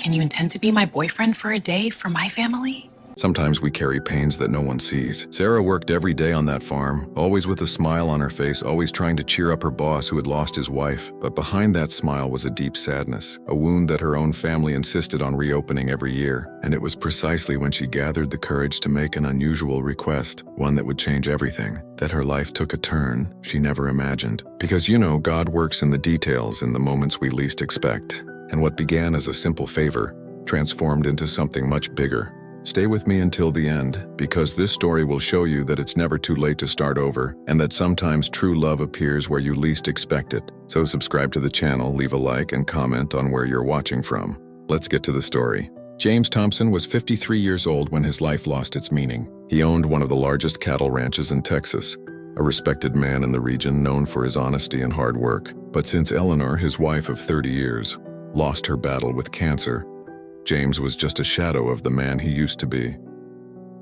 Can you intend to be my boyfriend for a day for my family? Sometimes we carry pains that no one sees. Sarah worked every day on that farm, always with a smile on her face, always trying to cheer up her boss who had lost his wife. But behind that smile was a deep sadness, a wound that her own family insisted on reopening every year. And it was precisely when she gathered the courage to make an unusual request, one that would change everything, that her life took a turn she never imagined. Because God works in the details, in the moments we least expect. And what began as a simple favor transformed into something much bigger. Stay with me until the end, because this story will show you that it's never too late to start over, and that sometimes true love appears where you least expect it. So subscribe to the channel, leave a like, and comment on where you're watching from. Let's get to the story. James Thompson was 53 years old when his life lost its meaning. He owned one of the largest cattle ranches in Texas, a respected man in the region known for his honesty and hard work. But since Eleanor, his wife of 30 years, lost her battle with cancer, James was just a shadow of the man he used to be.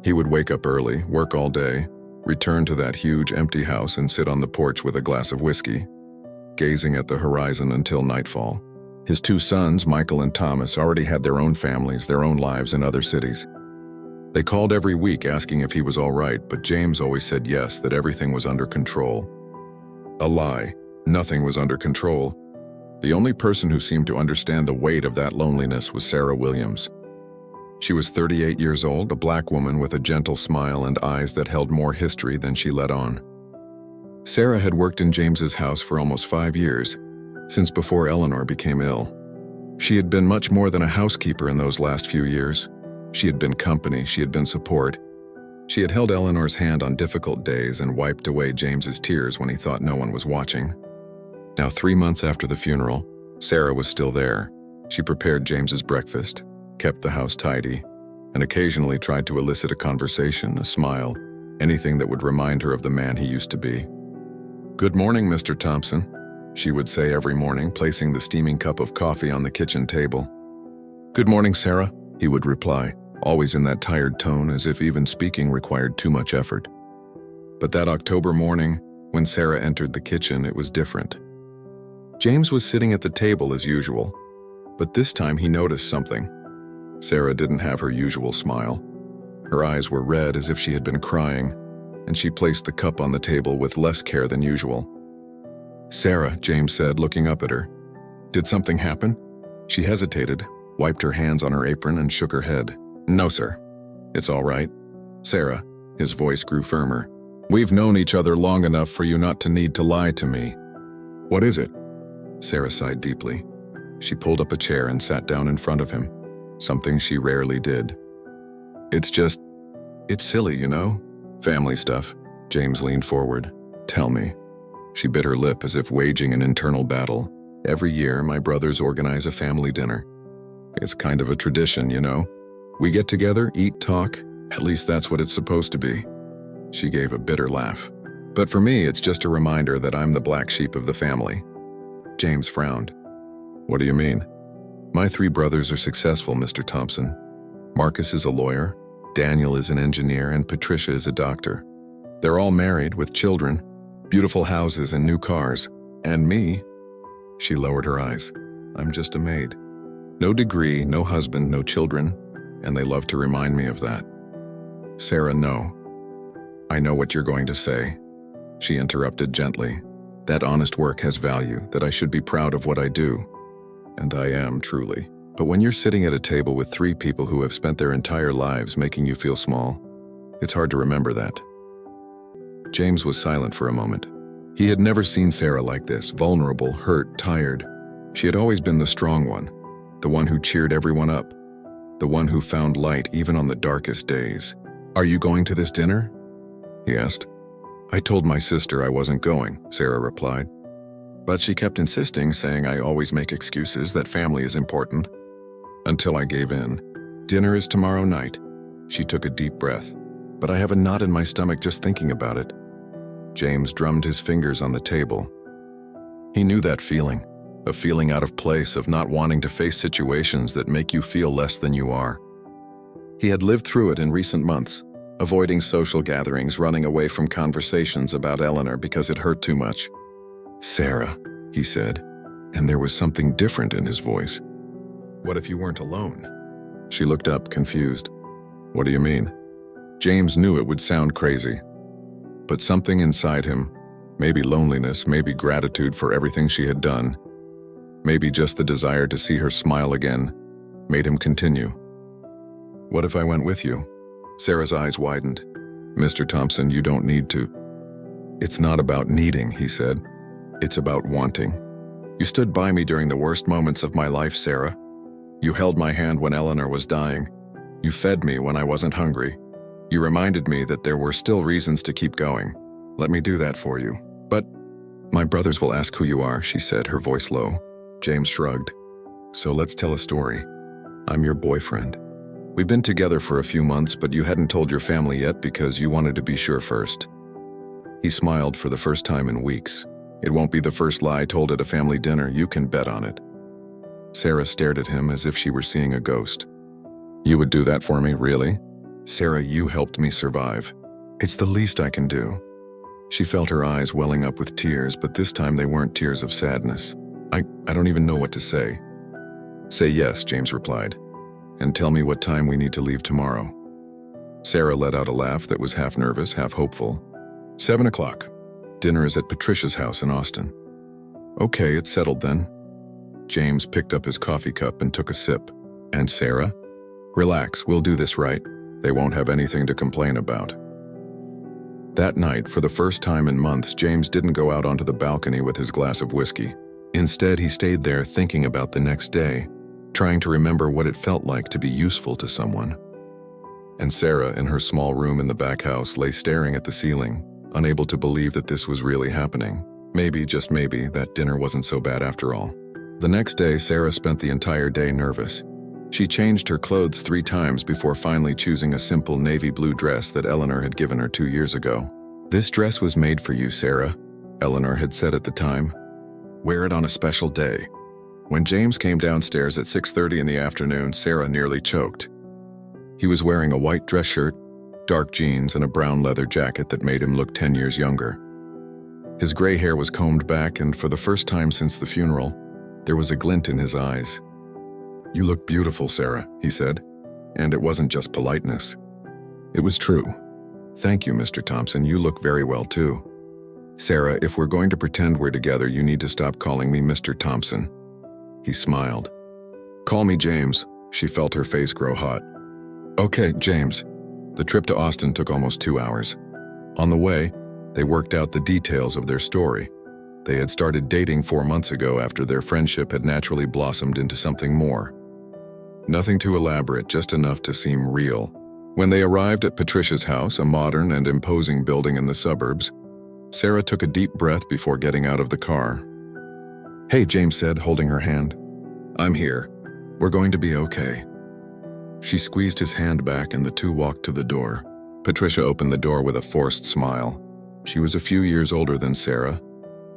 He would wake up early, work all day, return to that huge empty house and sit on the porch with a glass of whiskey, gazing at the horizon until nightfall. His two sons, Michael and Thomas, already had their own families, their own lives in other cities. They called every week asking if he was all right, but James always said yes, that everything was under control. A lie. Nothing was under control. The only person who seemed to understand the weight of that loneliness was Sarah Williams. She was 38 years old, a black woman with a gentle smile and eyes that held more history than she let on. Sarah had worked in James's house for almost 5 years, since before Eleanor became ill. She had been much more than a housekeeper in those last few years. She had been company, she had been support. She had held Eleanor's hand on difficult days and wiped away James's tears when he thought no one was watching. Now, 3 months after the funeral, Sarah was still there. She prepared James's breakfast, kept the house tidy, and occasionally tried to elicit a conversation, a smile, anything that would remind her of the man he used to be. "Good morning, Mr. Thompson," she would say every morning, placing the steaming cup of coffee on the kitchen table. "Good morning, Sarah," he would reply, always in that tired tone, as if even speaking required too much effort. But that October morning, when Sarah entered the kitchen, it was different. James was sitting at the table as usual, but this time he noticed something. Sarah didn't have her usual smile. Her eyes were red as if she had been crying, and she placed the cup on the table with less care than usual. "Sarah," James said, looking up at her. "Did something happen?" She hesitated, wiped her hands on her apron, and shook her head. "No, sir. It's all right." "Sarah," his voice grew firmer, "we've known each other long enough for you not to need to lie to me. What is it?" Sarah sighed deeply. She pulled up a chair and sat down in front of him, something she rarely did. It's silly, Family stuff." James leaned forward. "Tell me." She bit her lip as if waging an internal battle. "Every year, my brothers organize a family dinner. It's kind of a tradition, We get together, eat, talk. At least that's what it's supposed to be." She gave a bitter laugh. "But for me, it's just a reminder that I'm the black sheep of the family." James frowned. "What do you mean?" "My 3 brothers are successful, Mr. Thompson. Marcus is a lawyer, Daniel is an engineer, and Patricia is a doctor. They're all married with children, beautiful houses and new cars. And me," she lowered her eyes, "I'm just a maid. No degree, no husband, no children, and they love to remind me of that." "Sarah, no. I know what you're going to say," she interrupted gently. "That honest work has value, that I should be proud of what I do. And I am, truly. But when you're sitting at a table with 3 people who have spent their entire lives making you feel small, it's hard to remember that." James was silent for a moment. He had never seen Sarah like this, vulnerable, hurt, tired. She had always been the strong one, the one who cheered everyone up, the one who found light even on the darkest days. "Are you going to this dinner?" he asked. "I told my sister I wasn't going," Sarah replied. "But she kept insisting, saying I always make excuses, that family is important. Until I gave in. Dinner is tomorrow night." She took a deep breath. "But I have a knot in my stomach just thinking about it." James drummed his fingers on the table. He knew that feeling, a feeling out of place, of not wanting to face situations that make you feel less than you are. He had lived through it in recent months, avoiding social gatherings, running away from conversations about Eleanor because it hurt too much. "Sarah," he said, and there was something different in his voice. What if you weren't alone? She looked up, confused. What do you mean? James knew it would sound crazy. But something inside him, maybe loneliness, maybe gratitude for everything she had done, maybe just the desire to see her smile again, made him continue. What if I went with you? Sarah's eyes widened. Mr. Thompson, you don't need to. It's not about needing, he said. It's about wanting. You stood by me during the worst moments of my life, Sarah. You held my hand when Eleanor was dying. You fed me when I wasn't hungry. You reminded me that there were still reasons to keep going. Let me do that for you. But my brothers will ask who you are, she said, her voice low. James shrugged. So let's tell a story. I'm your boyfriend. We've been together for a few months, but you hadn't told your family yet because you wanted to be sure first. He smiled for the first time in weeks. It won't be the first lie told at a family dinner, you can bet on it. Sarah stared at him as if she were seeing a ghost. You would do that for me, really? Sarah, you helped me survive. It's the least I can do. She felt her eyes welling up with tears, but this time they weren't tears of sadness. I don't even know what to say. Say yes, James replied, and tell me what time we need to leave tomorrow. Sarah let out a laugh that was half nervous, half hopeful. 7 o'clock. Dinner is at Patricia's house in Austin. Okay, it's settled then. James picked up his coffee cup and took a sip. And Sarah? Relax, we'll do this right. They won't have anything to complain about. That night, for the first time in months, James didn't go out onto the balcony with his glass of whiskey. Instead, he stayed there thinking about the next day, trying to remember what it felt like to be useful to someone. And Sarah, in her small room in the back house, lay staring at the ceiling, unable to believe that this was really happening. Maybe, just maybe, that dinner wasn't so bad after all. The next day, Sarah spent the entire day nervous. She changed her clothes 3 times before finally choosing a simple navy blue dress that Eleanor had given her 2 years ago. This dress was made for you, Sarah, Eleanor had said at the time. Wear it on a special day. When James came downstairs at 6:30 in the afternoon, Sarah nearly choked. He was wearing a white dress shirt, dark jeans, and a brown leather jacket that made him look 10 years younger. His gray hair was combed back, and for the first time since the funeral, there was a glint in his eyes. You look beautiful, Sarah, he said, and it wasn't just politeness. It was true. Thank you, Mr. Thompson, you look very well too. Sarah, if we're going to pretend we're together, you need to stop calling me Mr. Thompson. He smiled. Call me James. She felt her face grow hot. Okay, James. The trip to Austin took almost 2 hours. On the way, they worked out the details of their story. They had started dating 4 months ago after their friendship had naturally blossomed into something more. Nothing too elaborate, just enough to seem real. When they arrived at Patricia's house, a modern and imposing building in the suburbs, Sarah took a deep breath before getting out of the car. Hey, James said, holding her hand. I'm here. We're going to be okay. She squeezed his hand back and the two walked to the door. Patricia opened the door with a forced smile. She was a few years older than Sarah,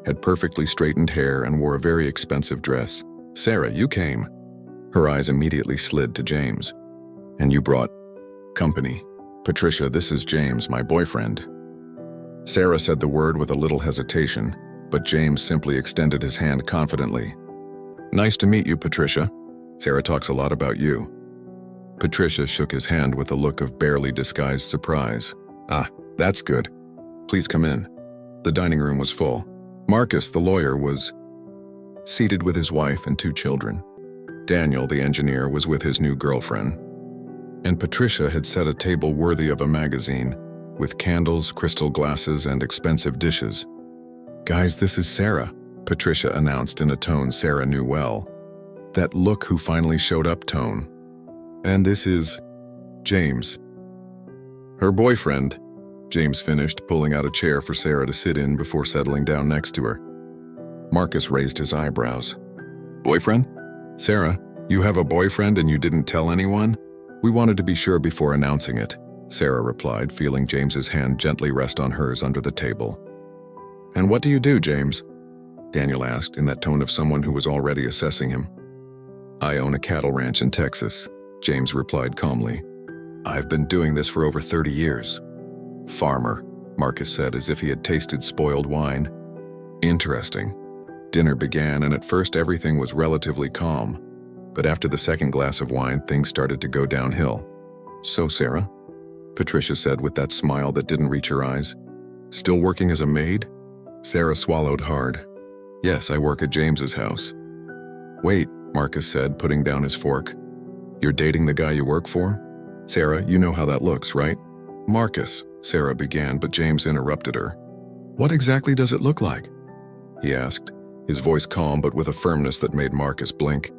had perfectly straightened hair and wore a very expensive dress. Sarah, you came. Her eyes immediately slid to James. And you brought company. Patricia, this is James, my boyfriend. Sarah said the word with a little hesitation, but James simply extended his hand confidently. Nice to meet you, Patricia. Sarah talks a lot about you. Patricia shook his hand with a look of barely disguised surprise. Ah, that's good. Please come in. The dining room was full. Marcus, the lawyer, was seated with his wife and 2 children. Daniel, the engineer, was with his new girlfriend. And Patricia had set a table worthy of a magazine, with candles, crystal glasses, and expensive dishes. Guys, this is Sarah, Patricia announced in a tone Sarah knew well. That look who finally showed up tone. And this is James. Her boyfriend, James finished, pulling out a chair for Sarah to sit in before settling down next to her. Marcus raised his eyebrows. Boyfriend? Sarah, you have a boyfriend and you didn't tell anyone? We wanted to be sure before announcing it, Sarah replied, feeling James's hand gently rest on hers under the table. And what do you do, James? Daniel asked in that tone of someone who was already assessing him. I own a cattle ranch in Texas, James replied calmly. I've been doing this for over 30 years. Farmer, Marcus said as if he had tasted spoiled wine. Interesting. Dinner began, and at first everything was relatively calm. But after the second glass of wine, things started to go downhill. "So, Sarah?" Patricia said with that smile that didn't reach her eyes. "Still working as a maid?" Sarah swallowed hard. "Yes, I work at James's house." "Wait," Marcus said, putting down his fork. "You're dating the guy you work for?" "Sarah, you know how that looks, right?" "Marcus," Sarah began, but James interrupted her. "What exactly does it look like?" he asked, his voice calm but with a firmness that made Marcus blink.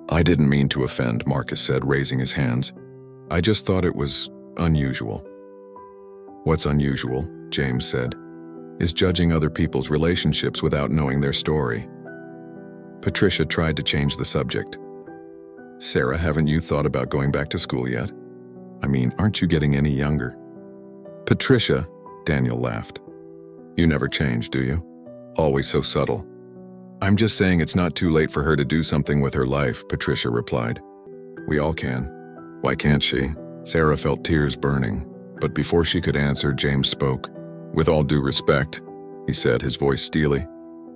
"I didn't mean to offend," Marcus said, raising his hands. "I just thought it was unusual." "What's unusual," James said, "is judging other people's relationships without knowing their story." Patricia tried to change the subject. "Sarah, haven't you thought about going back to school yet? I mean, aren't you getting any younger?" "Patricia," Daniel laughed. "You never change, do you? Always so subtle." "I'm just saying it's not too late for her to do something with her life," Patricia replied. "We all can. Why can't she?" Sarah felt tears burning, but before she could answer, James spoke. "With all due respect," he said, his voice steely,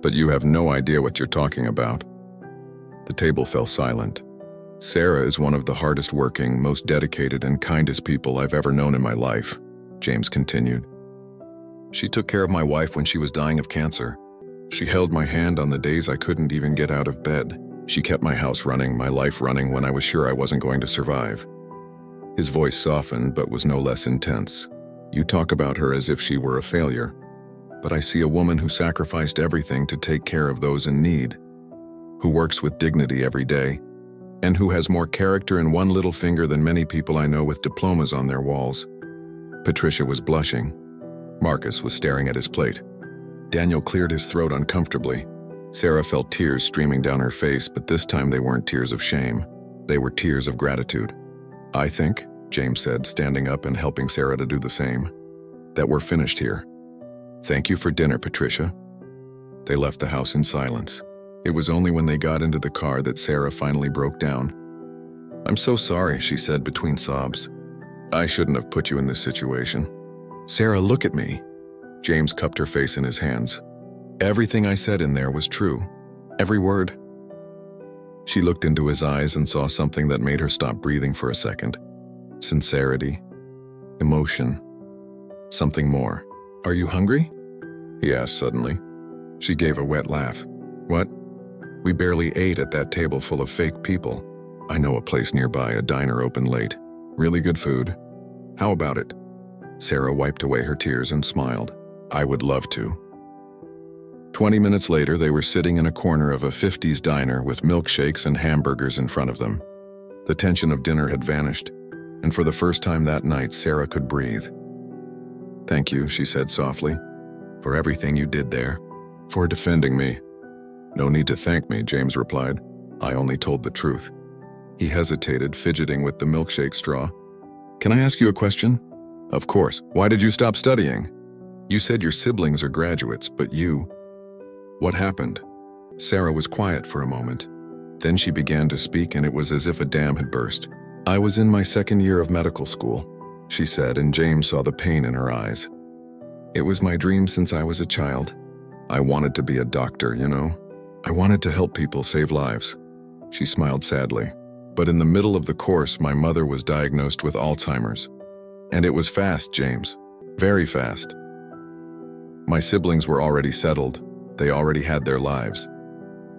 "but you have no idea what you're talking about." The table fell silent. "Sarah is one of the hardest working, most dedicated, and kindest people I've ever known in my life," James continued. "She took care of my wife when she was dying of cancer. She held my hand on the days I couldn't even get out of bed. She kept my house running, my life running when I was sure I wasn't going to survive." His voice softened but was no less intense. "You talk about her as if she were a failure, but I see a woman who sacrificed everything to take care of those in need, who works with dignity every day, and who has more character in one little finger than many people I know with diplomas on their walls." Patricia was blushing. Marcus was staring at his plate. Daniel cleared his throat uncomfortably. Sarah felt tears streaming down her face, but this time they weren't tears of shame. They were tears of gratitude. "I think," James said, standing up and helping Sarah to do the same, "that we're finished here. Thank you for dinner, Patricia." They left the house in silence. It was only when they got into the car that Sarah finally broke down. "I'm so sorry," she said between sobs. "I shouldn't have put you in this situation." "Sarah, look at me." James cupped her face in his hands. "Everything I said in there was true. Every word." She looked into his eyes and saw something that made her stop breathing for a second. Sincerity. Emotion. Something more. "Are you hungry?" he asked suddenly. She gave a wet laugh. "What? We barely ate at that table full of fake people. I know a place nearby, a diner open late. Really good food. How about it?" Sarah wiped away her tears and smiled. "I would love to." 20 minutes later, they were sitting in a corner of a 50s diner with milkshakes and hamburgers in front of them. The tension of dinner had vanished, and for the first time that night, Sarah could breathe. "Thank you," she said softly, "for everything you did there, for defending me." "No need to thank me," James replied. "I only told the truth." He hesitated, fidgeting with the milkshake straw. "Can I ask you a question?" "Of course. Why did you stop studying? You said your siblings are graduates, but you... What happened?" Sarah was quiet for a moment. Then she began to speak, and it was as if a dam had burst. "I was in my second year of medical school," she said, and James saw the pain in her eyes. "It was my dream since I was a child. I wanted to be a doctor, you know. I wanted to help people save lives." She smiled sadly. "But in the middle of the course, my mother was diagnosed with Alzheimer's. And it was fast, James. Very fast. My siblings were already settled. They already had their lives.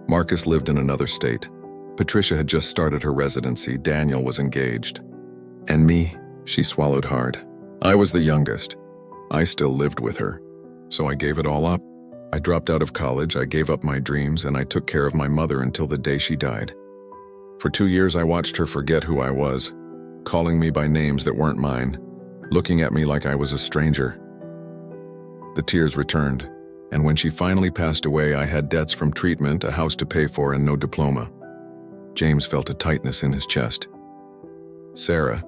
Marcus lived in another state. Patricia had just started her residency. Daniel was engaged. And me," she swallowed hard. "I was the youngest. I still lived with her. So I gave it all up. I dropped out of college, I gave up my dreams, and I took care of my mother until the day she died. For 2 years I watched her forget who I was, calling me by names that weren't mine, looking at me like I was a stranger." The tears returned, and when she finally passed away, I had debts from treatment, a house to pay for, and no diploma. James felt a tightness in his chest. "Sarah,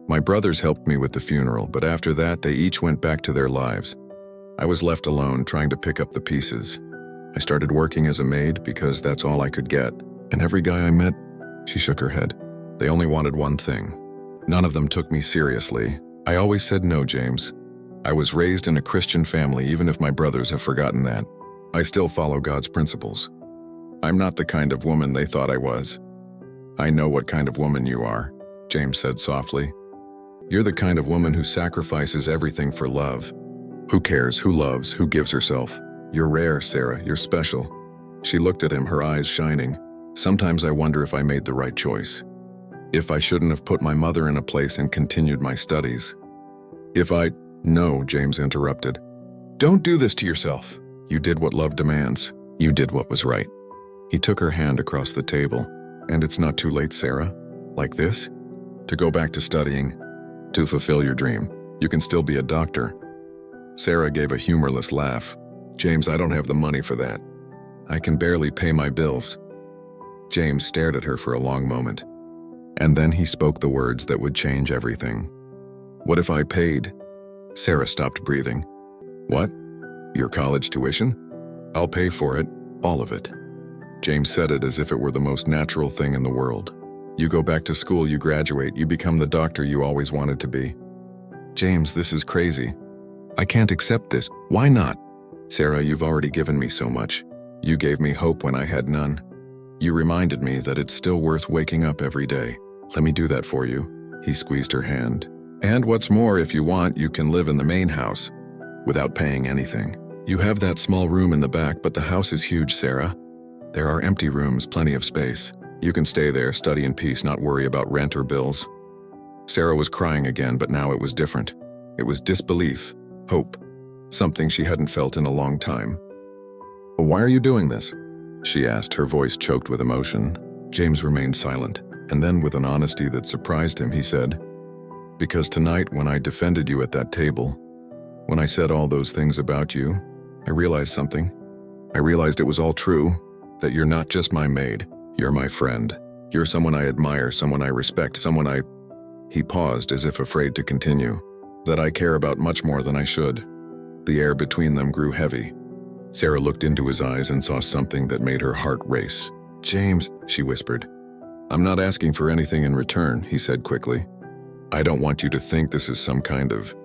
my brothers helped me with the funeral, but after that they each went back to their lives. I was left alone trying to pick up the pieces. I started working as a maid because that's all I could get, and every guy I met," she shook her head, "they only wanted one thing. None of them took me seriously. I always said no, James. I was raised in a Christian family, even if my brothers have forgotten that. I still follow God's principles. I'm not the kind of woman they thought I was. I know what kind of woman you are, James said softly. You're the kind of woman who sacrifices everything for love. Who cares, who loves, who gives herself? You're rare, Sarah, you're special. She looked at him, her eyes shining. Sometimes I wonder if I made the right choice. If I shouldn't have put my mother in a place and continued my studies. No, James interrupted. Don't do this to yourself. You did what love demands. You did what was right. He took her hand across the table. And it's not too late, Sarah. Like this? To go back to studying. To fulfill your dream. You can still be a doctor. Sarah gave a humorless laugh. James, I don't have the money for that. I can barely pay my bills. James stared at her for a long moment. And then he spoke the words that would change everything. What if I paid? Sarah stopped breathing. What? Your college tuition? I'll pay for it, all of it. James said it as if it were the most natural thing in the world. You go back to school, you graduate, you become the doctor you always wanted to be. James, this is crazy. I can't accept this. Why not? Sarah, you've already given me so much. You gave me hope when I had none. You reminded me that it's still worth waking up every day. Let me do that for you. He squeezed her hand. And what's more, if you want, you can live in the main house without paying anything. You have that small room in the back, but the house is huge, Sarah. There are empty rooms, plenty of space. You can stay there, study in peace, not worry about rent or bills. Sarah was crying again, but now it was different. It was disbelief, hope, something she hadn't felt in a long time. Why are you doing this? She asked, her voice choked with emotion. James remained silent, and then with an honesty that surprised him, he said, Because tonight, when I defended you at that table, when I said all those things about you, I realized something. I realized it was all true, that you're not just my maid, you're my friend. You're someone I admire, someone I respect, He paused as if afraid to continue, that I care about much more than I should. The air between them grew heavy. Sarah looked into his eyes and saw something that made her heart race. James, she whispered. I'm not asking for anything in return, he said quickly. I don't want you to think this is some kind of...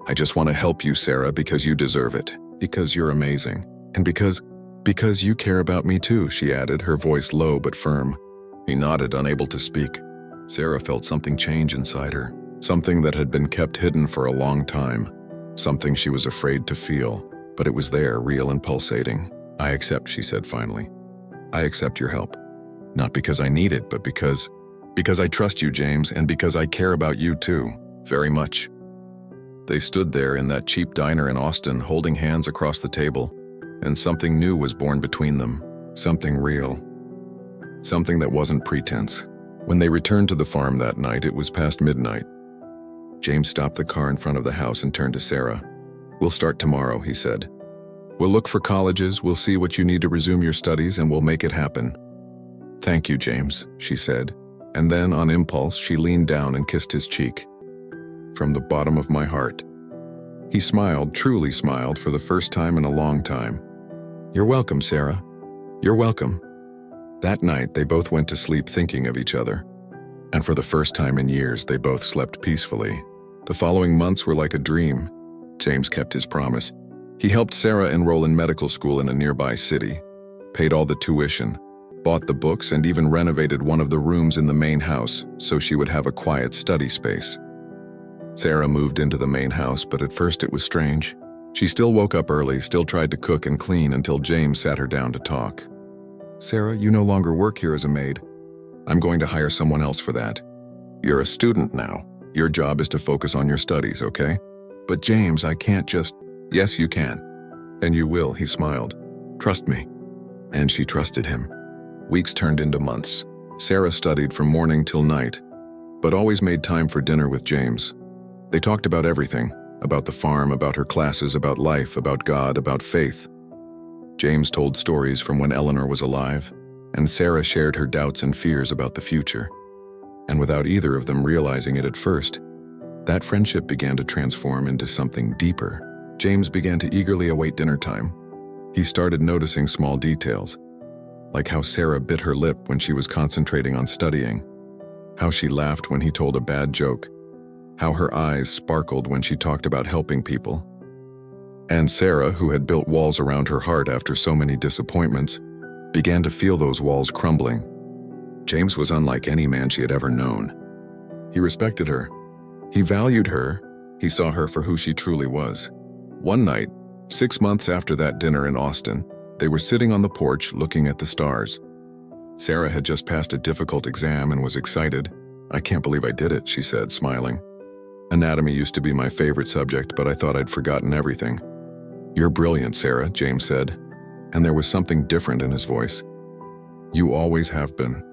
I just want to help you, Sarah, because you deserve it, because you're amazing, and because you care about me too, she added, her voice low but firm. He nodded, unable to speak. Sarah felt something change inside her, something that had been kept hidden for a long time, something she was afraid to feel, but it was there, real and pulsating. I accept, she said finally. I accept your help. Not because I need it, but because I trust you, James, and because I care about you too, very much. They stood there in that cheap diner in Austin, holding hands across the table, and something new was born between them, something real, something that wasn't pretense. When they returned to the farm that night, it was past midnight. James stopped the car in front of the house and turned to Sarah. We'll start tomorrow, he said. We'll look for colleges, we'll see what you need to resume your studies, and we'll make it happen. Thank you, James, she said, and then, on impulse, she leaned down and kissed his cheek. From the bottom of my heart. He smiled, truly smiled, for the first time in a long time. You're welcome, Sarah. You're welcome. That night, they both went to sleep thinking of each other. And for the first time in years, they both slept peacefully. The following months were like a dream. James kept his promise. He helped Sarah enroll in medical school in a nearby city, paid all the tuition, bought the books, and even renovated one of the rooms in the main house so she would have a quiet study space. Sarah moved into the main house, but at first it was strange. She still woke up early, still tried to cook and clean until James sat her down to talk. Sarah, you no longer work here as a maid. I'm going to hire someone else for that. You're a student now. Your job is to focus on your studies, okay? But James, I can't just... Yes, you can. And you will, he smiled. Trust me. And she trusted him. Weeks turned into months. Sarah studied from morning till night, but always made time for dinner with James. They talked about everything, about the farm, about her classes, about life, about God, about faith. James told stories from when Eleanor was alive, and Sarah shared her doubts and fears about the future. And without either of them realizing it at first, that friendship began to transform into something deeper. James began to eagerly await dinner time. He started noticing small details, like how Sarah bit her lip when she was concentrating on studying, how she laughed when he told a bad joke, how her eyes sparkled when she talked about helping people. And Sarah, who had built walls around her heart after so many disappointments, began to feel those walls crumbling. James was unlike any man she had ever known. He respected her. He valued her. He saw her for who she truly was. One night, 6 months after that dinner in Austin, they were sitting on the porch looking at the stars. Sarah had just passed a difficult exam and was excited. "I can't believe I did it," she said, smiling. "Anatomy used to be my favorite subject, but I thought I'd forgotten everything." "You're brilliant, Sarah," James said, and there was something different in his voice. "You always have been."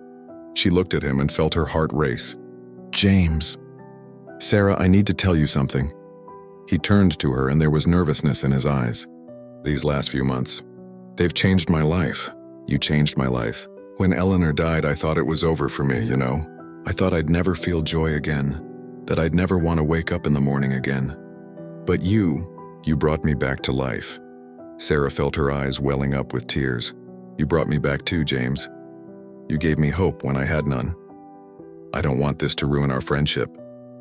She looked at him and felt her heart race. "James." "Sarah, I need to tell you something." He turned to her and there was nervousness in his eyes. "These last few months, they've changed my life. You changed my life. When Eleanor died, I thought it was over for me, you know? I thought I'd never feel joy again, that I'd never want to wake up in the morning again. But you brought me back to life." Sarah felt her eyes welling up with tears. "You brought me back too, James. You gave me hope when I had none. I don't want this to ruin our friendship,"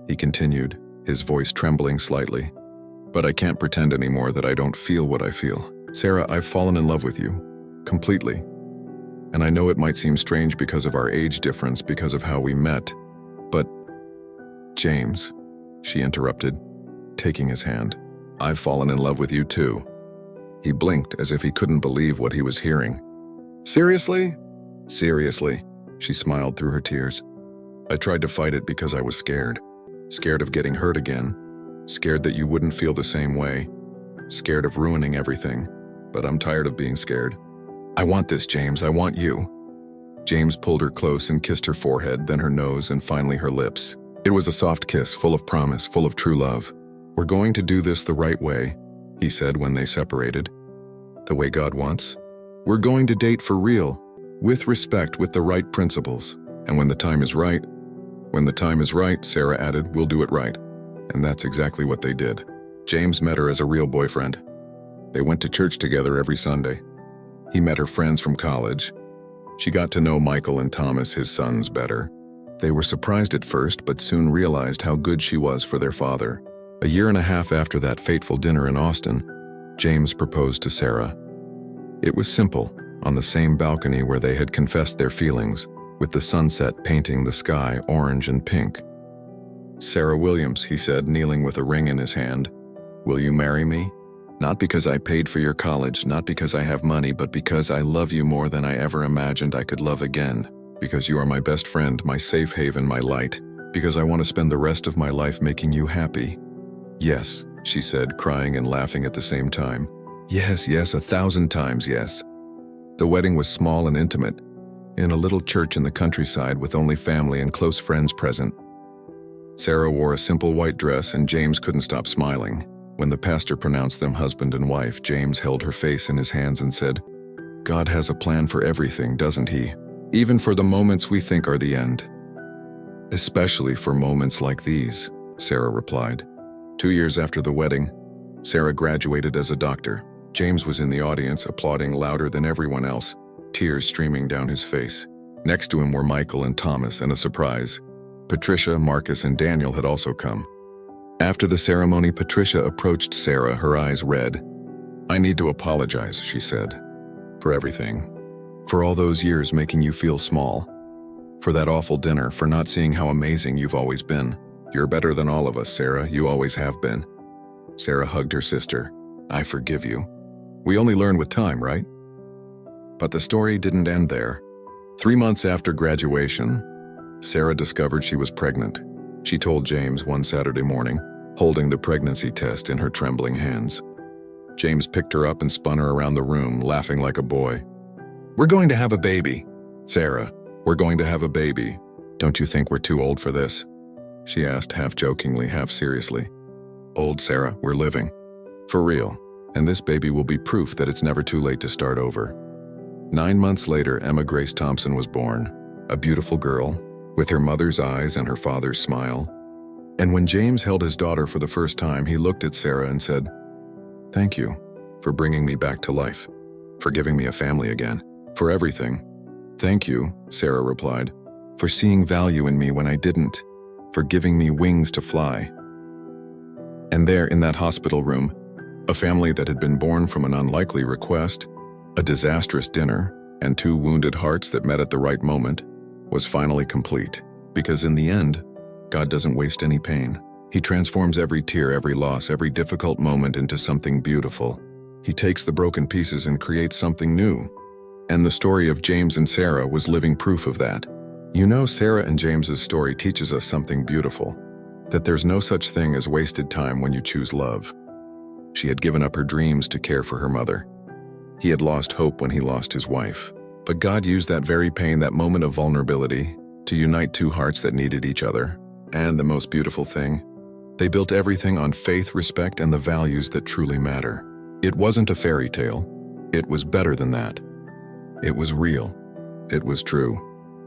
he continued, his voice trembling slightly. "But I can't pretend anymore that I don't feel what I feel. Sarah, I've fallen in love with you. Completely. And I know it might seem strange because of our age difference, because of how we met. But, James," she interrupted, taking his hand, "I've fallen in love with you too." He blinked as if he couldn't believe what he was hearing. "Seriously?" "Seriously," she smiled through her tears. "I tried to fight it because I was scared. Scared of getting hurt again. Scared that you wouldn't feel the same way. Scared of ruining everything. But I'm tired of being scared. I want this, James. I want you." James pulled her close and kissed her forehead, then her nose, and finally her lips. It was a soft kiss, full of promise, full of true love. "We're going to do this the right way," he said when they separated. "The way God wants. We're going to date for real, with respect, with the right principles. And when the time is right," Sarah added, "we'll do it right." And that's exactly what they did. James met her as a real boyfriend. They went to church together every Sunday. He met her friends from college. She got to know Michael and Thomas, his sons, better. They were surprised at first, but soon realized how good she was for their father. A year and a half after that fateful dinner in Austin, James proposed to Sarah. It was simple, on the same balcony where they had confessed their feelings, with the sunset painting the sky orange and pink. "Sarah Williams," he said, kneeling with a ring in his hand, "will you marry me? Not because I paid for your college, not because I have money, but because I love you more than I ever imagined I could love again. Because you are my best friend, my safe haven, my light. Because I want to spend the rest of my life making you happy." "Yes," she said, crying and laughing at the same time. "Yes, yes, 1,000 times yes." The wedding was small and intimate, in a little church in the countryside with only family and close friends present. Sarah wore a simple white dress and James couldn't stop smiling. When the pastor pronounced them husband and wife, James held her face in his hands and said, "God has a plan for everything, doesn't he? Even for the moments we think are the end." "Especially for moments like these," Sarah replied. 2 years after the wedding, Sarah graduated as a doctor. James was in the audience, applauding louder than everyone else, tears streaming down his face. Next to him were Michael and Thomas, and a surprise. Patricia, Marcus, and Daniel had also come. After the ceremony, Patricia approached Sarah, her eyes red. "I need to apologize," she said, "for everything. For all those years making you feel small. For that awful dinner, for not seeing how amazing you've always been. You're better than all of us, Sarah. You always have been." Sarah hugged her sister. "I forgive you. We only learn with time, right?" But the story didn't end there. 3 months after graduation, Sarah discovered she was pregnant. She told James one Saturday morning, holding the pregnancy test in her trembling hands. James picked her up and spun her around the room, laughing like a boy. "We're going to have a baby. Sarah, we're going to have a baby. Don't you think we're too old for this?" she asked, half jokingly, half seriously. "Old, Sarah, we're living. For real. And this baby will be proof that it's never too late to start over." 9 months later, Emma Grace Thompson was born. A beautiful girl, with her mother's eyes and her father's smile. And when James held his daughter for the first time, he looked at Sarah and said, "Thank you for bringing me back to life, for giving me a family again, for everything." "Thank you," Sarah replied, "for seeing value in me when I didn't, for giving me wings to fly." And there, in that hospital room, a family that had been born from an unlikely request, a disastrous dinner, and 2 wounded hearts that met at the right moment, was finally complete. Because in the end, God doesn't waste any pain. He transforms every tear, every loss, every difficult moment into something beautiful. He takes the broken pieces and creates something new. And the story of James and Sarah was living proof of that. You know, Sarah and James's story teaches us something beautiful, that there's no such thing as wasted time when you choose love. She had given up her dreams to care for her mother. He had lost hope when he lost his wife. But God used that very pain, that moment of vulnerability, to unite two hearts that needed each other. And the most beautiful thing, they built everything on faith, respect, and the values that truly matter. It wasn't a fairy tale. It was better than that. It was real. It was true.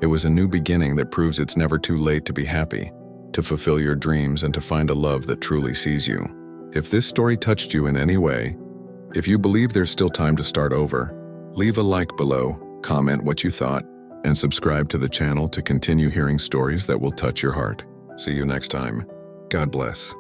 It was a new beginning that proves it's never too late to be happy, to fulfill your dreams, and to find a love that truly sees you. If this story touched you in any way, if you believe there's still time to start over, leave a like below, comment what you thought, and subscribe to the channel to continue hearing stories that will touch your heart. See you next time. God bless.